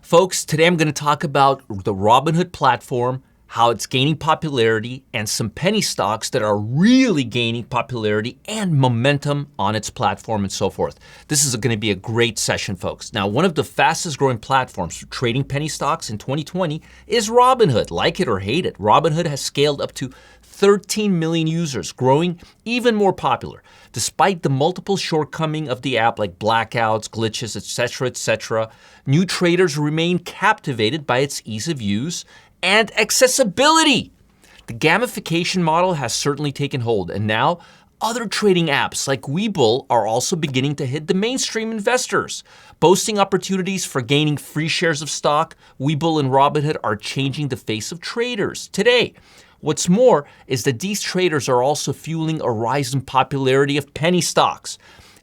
Folks, today I'm going to talk about the Robinhood platform, how it's gaining popularity, and some penny stocks that are really gaining popularity and momentum on its platform and so forth. This is going to be a great session, folks. Now, one of the fastest growing platforms for trading penny stocks in 2020 is Robinhood. Like it or hate it, Robinhood has scaled up to 13 million users, growing even more popular. Despite the multiple shortcomings of the app like blackouts, glitches, etc., new traders remain captivated by its ease of use and accessibility. The gamification model has certainly taken hold, and now other trading apps like Webull are also beginning to hit the mainstream investors. Boasting opportunities for gaining free shares of stock, Webull and Robinhood are changing the face of traders today. What's more is that these traders are also fueling a rise in popularity of penny stocks.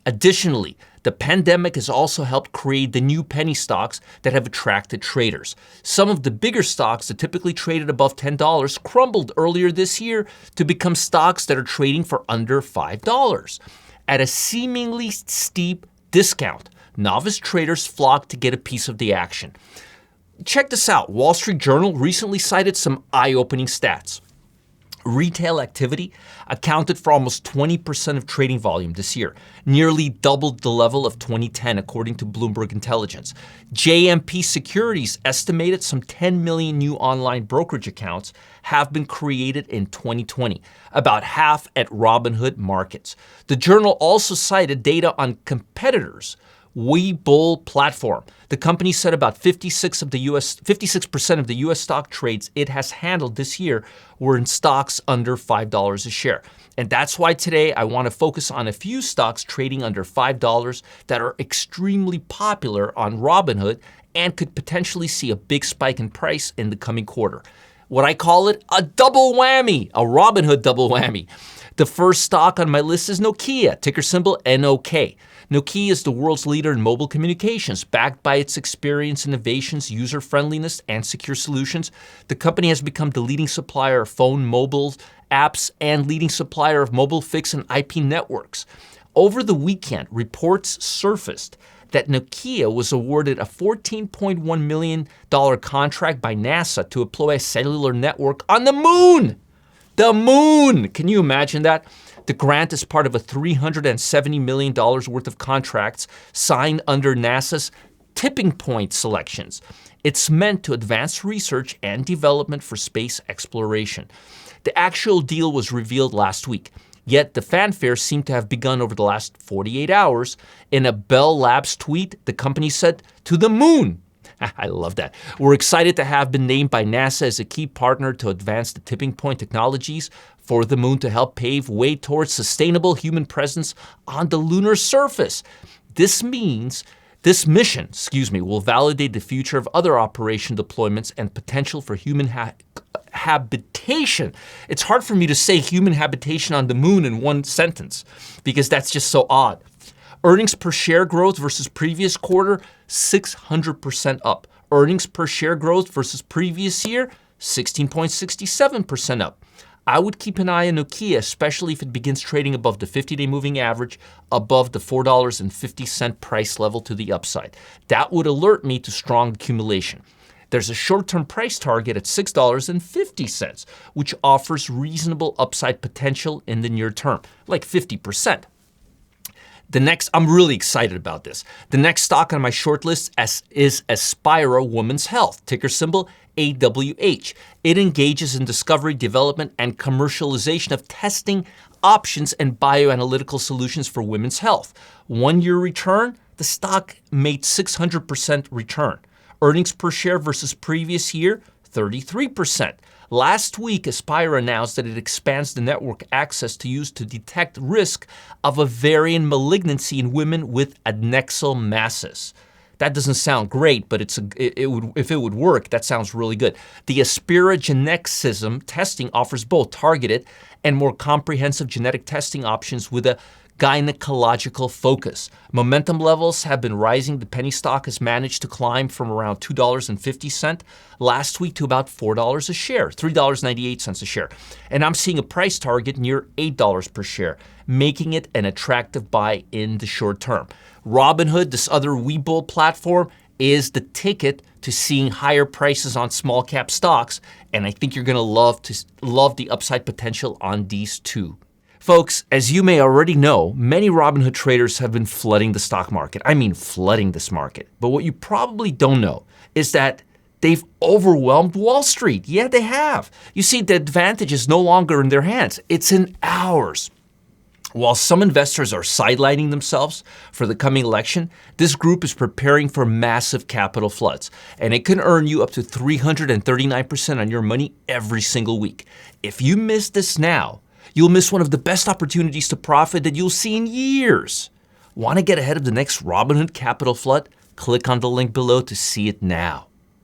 Additionally, the pandemic has also helped create the new penny stocks that have attracted traders. Some of the bigger stocks that typically traded above $10 crumbled earlier this year to become stocks that are trading for under $5. At a seemingly steep discount, novice traders flock to get a piece of the action. Check this out. Wall Street Journal recently cited some eye-opening stats. Retail activity accounted for almost 20% of trading volume this year, nearly doubled the level of 2010 according to Bloomberg Intelligence. JMP Securities estimated some 10 million new online brokerage accounts have been created in 2020, about half at Robinhood Markets. The journal also cited data on competitors' Webull platform. The company said about 56% of the U.S. stock trades it has handled this year were in stocks under $5 a share. And that's why today I want to focus on a few stocks trading under $5 that are extremely popular on Robinhood and could potentially see a big spike in price in the coming quarter. What I call it a double whammy, a Robinhood double whammy. The first stock on my list is Nokia, ticker symbol NOK. Nokia is the world's leader in mobile communications. Backed by its experience, innovations, user-friendliness, and secure solutions, the company has become the leading supplier of phone, mobile apps, and leading supplier of mobile fixed and IP networks. Over the weekend, reports surfaced that Nokia was awarded a $14.1 million contract by NASA to deploy a cellular network on the moon. The moon! Can you imagine that? The grant is part of a $370 million worth of contracts signed under NASA's tipping point selections. It's meant to advance research and development for space exploration. The actual deal was revealed last week, yet the fanfare seemed to have begun over the last 48 hours. In a Bell Labs tweet, the company said, "To the moon." I love that. We're excited to have been named by NASA as a key partner to advance the tipping point technologies for the moon to help pave way towards sustainable human presence on the lunar surface. This mission will validate the future of other operation deployments and potential for human habitation. It's hard for me to say human habitation on the moon in one sentence because that's just so odd. Earnings per share growth versus previous quarter, 600% up. Earnings per share growth versus previous year, 16.67% up. I would keep an eye on Nokia, especially if it begins trading above the 50-day moving average, above the $4.50 price level to the upside. That would alert me to strong accumulation. There's a short-term price target at $6.50, which offers reasonable upside potential in the near term, like 50%. I'm really excited about this. The next stock on my short list is Aspira Women's Health, ticker symbol AWH. It engages in discovery, development, and commercialization of testing options and bioanalytical solutions for women's health. 1 year return, the stock made 600% return. Earnings per share versus previous year, 33%. Last week, Aspira announced that it expands the network access to use to detect risk of ovarian malignancy in women with adnexal masses. That doesn't sound great, but if it would work, that sounds really good. The Aspira Genexism testing offers both targeted and more comprehensive genetic testing options with a gynecological focus. Momentum levels have been rising. The penny stock has managed to climb from around $2.50 last week to about $4 a share, $3.98 a share. And I'm seeing a price target near $8 per share, making it an attractive buy in the short term. Robinhood, this other Webull platform, is the ticket to seeing higher prices on small cap stocks, and I think you're going to love the upside potential on these too. Folks, as you may already know, many Robinhood traders have been flooding the stock market. I mean, flooding this market. But what you probably don't know is that they've overwhelmed Wall Street. Yeah, they have. You see, the advantage is no longer in their hands. It's in ours. While some investors are sidelining themselves for the coming election, this group is preparing for massive capital floods, and it can earn you up to 339% on your money every single week. If you miss this now, you'll miss one of the best opportunities to profit that you'll see in years. Want to get ahead of the next Robinhood capital flood? Click on the link below to see it now.